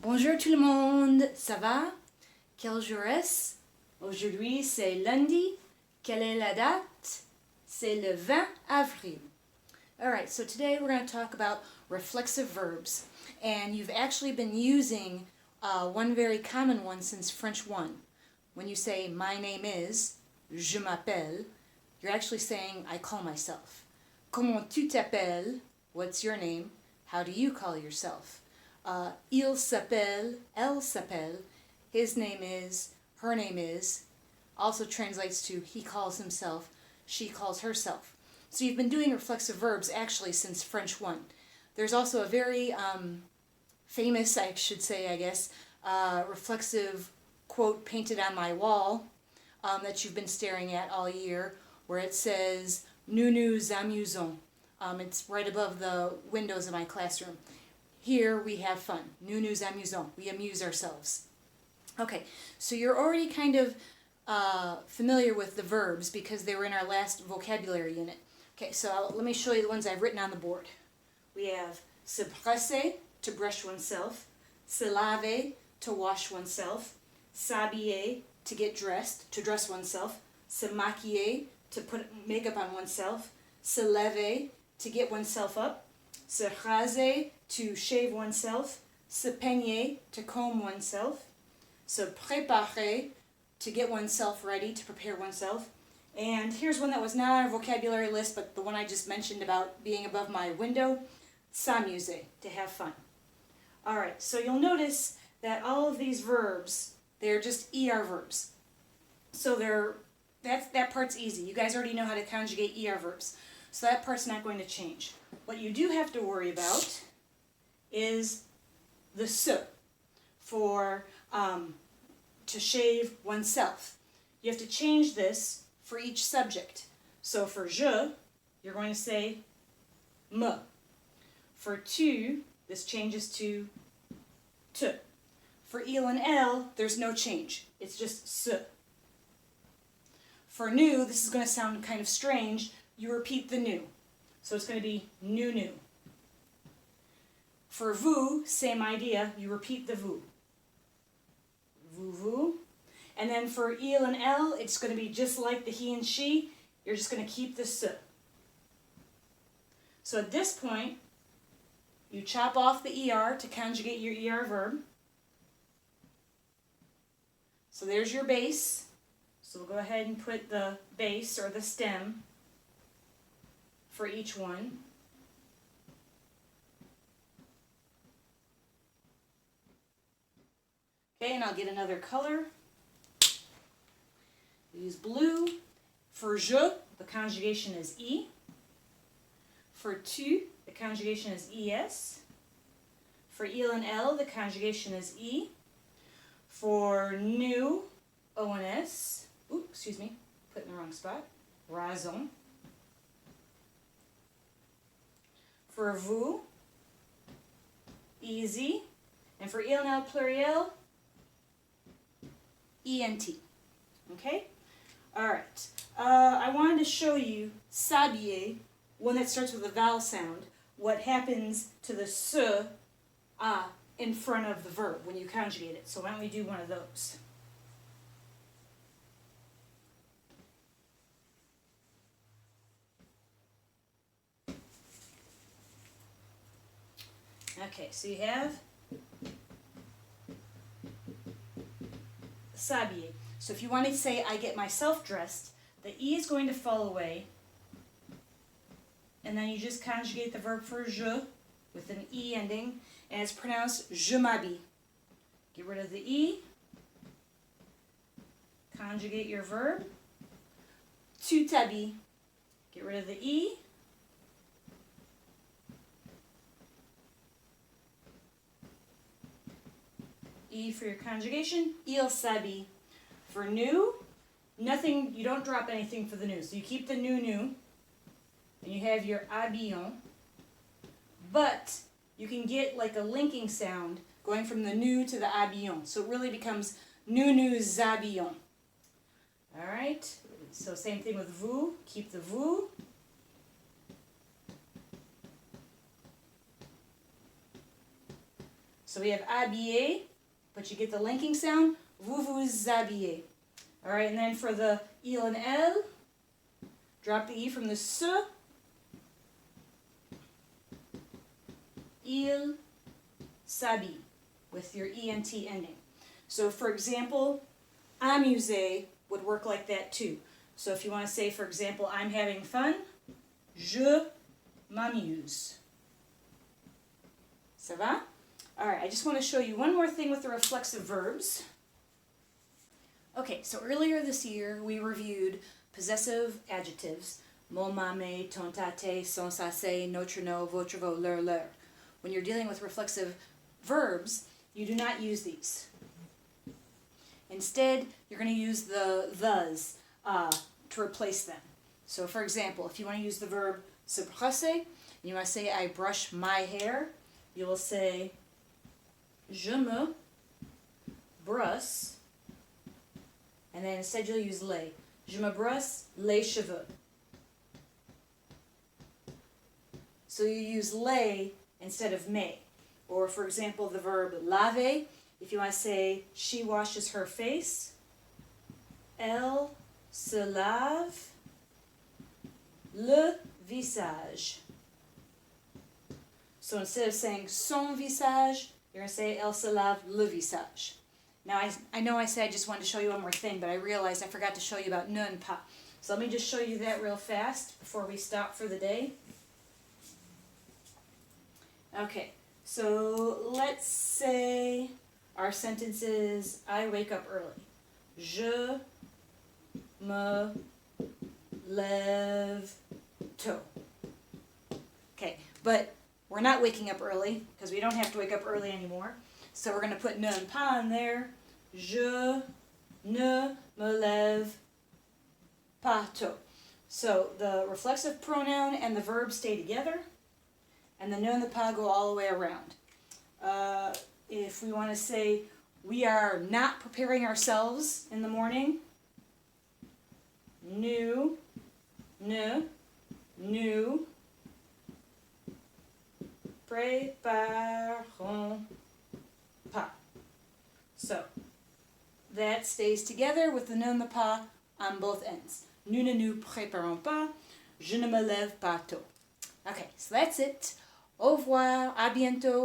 Bonjour tout le monde, ça va? Quel jour est-ce? Aujourd'hui c'est lundi. Quelle est la date? C'est le 20 avril. Alright, so today we're going to talk about reflexive verbs. And you've actually been using one very common one since French 1. When you say my name is, je m'appelle, you're actually saying I call myself. Comment tu t'appelles? What's your name? How do you call yourself? Il s'appelle, elle s'appelle, his name is, her name is, also translates to he calls himself, she calls herself. So you've been doing reflexive verbs actually since French 1. There's also a very famous, I should say, I guess, reflexive quote painted on my wall that you've been staring at all year, where it says, nous nous amusons. It's right above the windows of my classroom. Here we have fun. Nous nous amusons. We amuse ourselves. Okay, so you're already kind of familiar with the verbs because they were in our last vocabulary unit. Okay, so let me show you the ones I've written on the board. We have se brosser, to brush oneself, se laver, to wash oneself, s'habiller, to get dressed, to dress oneself, se maquiller, to put makeup on oneself, se lever, to get oneself up, se raser, to shave oneself, se peigner, to comb oneself, se préparer, to get oneself ready, to prepare oneself. And here's one that was not on our vocabulary list, but the one I just mentioned about being above my window, s'amuser, to have fun. Alright, so you'll notice that all of these verbs, they're just ER verbs. So that part's easy. You guys already know how to conjugate ER verbs. So that part's not going to change. What you do have to worry about is the se for to shave oneself. You have to change this for each subject. So for je, you're going to say me. For tu, this changes to te. For il and elle, there's no change. It's just se. For nous, this is going to sound kind of strange. You repeat the nous. So it's going to be nous nous. For vous, same idea. You repeat the vous. Vous vous. And then for il and elle, it's going to be just like the he and she. You're just going to keep the se. So at this point, you chop off the ER to conjugate your ER verb. So there's your base. So we'll go ahead and put the base or the stem for each one. Okay, and I'll get another color. Use blue. For je, the conjugation is E. For tu, the conjugation is ES. For il and elle, the conjugation is E. For nous, ONS. Ooh, excuse me, put in the wrong spot. Raison. For vous, easy. And for il and elle pluriel, ENT. Okay? Alright. I wanted to show you s'habiller, one that starts with a vowel sound, what happens to the se, in front of the verb when you conjugate it. So why don't we do one of those? Okay, so you have s'habiller. So if you want to say I get myself dressed, the E is going to fall away, and then you just conjugate the verb for je with an E ending, and it's pronounced je m'habille. Get rid of the E, conjugate your verb, tu t'habilles. Get rid of the E, E for your conjugation, il s'habille. For nous, nothing, you don't drop anything for the nous. So you keep the nous nous, and you have your habillons, but you can get like a linking sound going from the nous to the habillons. So it really becomes nous nous habillons. Alright, so same thing with vous, keep the vous. So we have habiller, but you get the linking sound. Vous vous habillez. All right, and then for the il and elle, drop the E from the se. Il s'habille with your ENT ending. So for example, amuser would work like that too. So if you want to say, for example, I'm having fun, je m'amuse. Ça va? All right, I just want to show you one more thing with the reflexive verbs. Okay, so earlier this year we reviewed possessive adjectives. Mon, ma, me, ton, ta, te, son, sa, se, notre, no, votre, vos, leur. When you're dealing with reflexive verbs, you do not use these. Instead, you're going to use the thes to replace them. So for example, if you want to use the verb se brosser, and you want to say I brush my hair, you will say je me brosse, and then instead you'll use les. Je me brosse les cheveux. So you use les instead of me. Or for example, the verb laver, if you want to say she washes her face, elle se lave le visage. So instead of saying son visage, you're going to say elle se lave le visage. Now I know I said I just wanted to show you one more thing, but I realized I forgot to show you about ne and pas. So let me just show you that real fast before we stop for the day. Okay, so let's say our sentence is I wake up early. Je me lève tôt. Okay, but we're not waking up early because we don't have to wake up early anymore. So we're going to put ne and pas in there. Je ne me lève pas tôt. So the reflexive pronoun and the verb stay together, and the ne and the pas go all the way around. If we want to say we are not preparing ourselves in the morning, nous ne nous préparons pas. So that stays together with the ne and the pas on both ends. Nous ne nous préparons pas. Je ne me lève pas tôt. Okay, so that's it. Au revoir. À bientôt.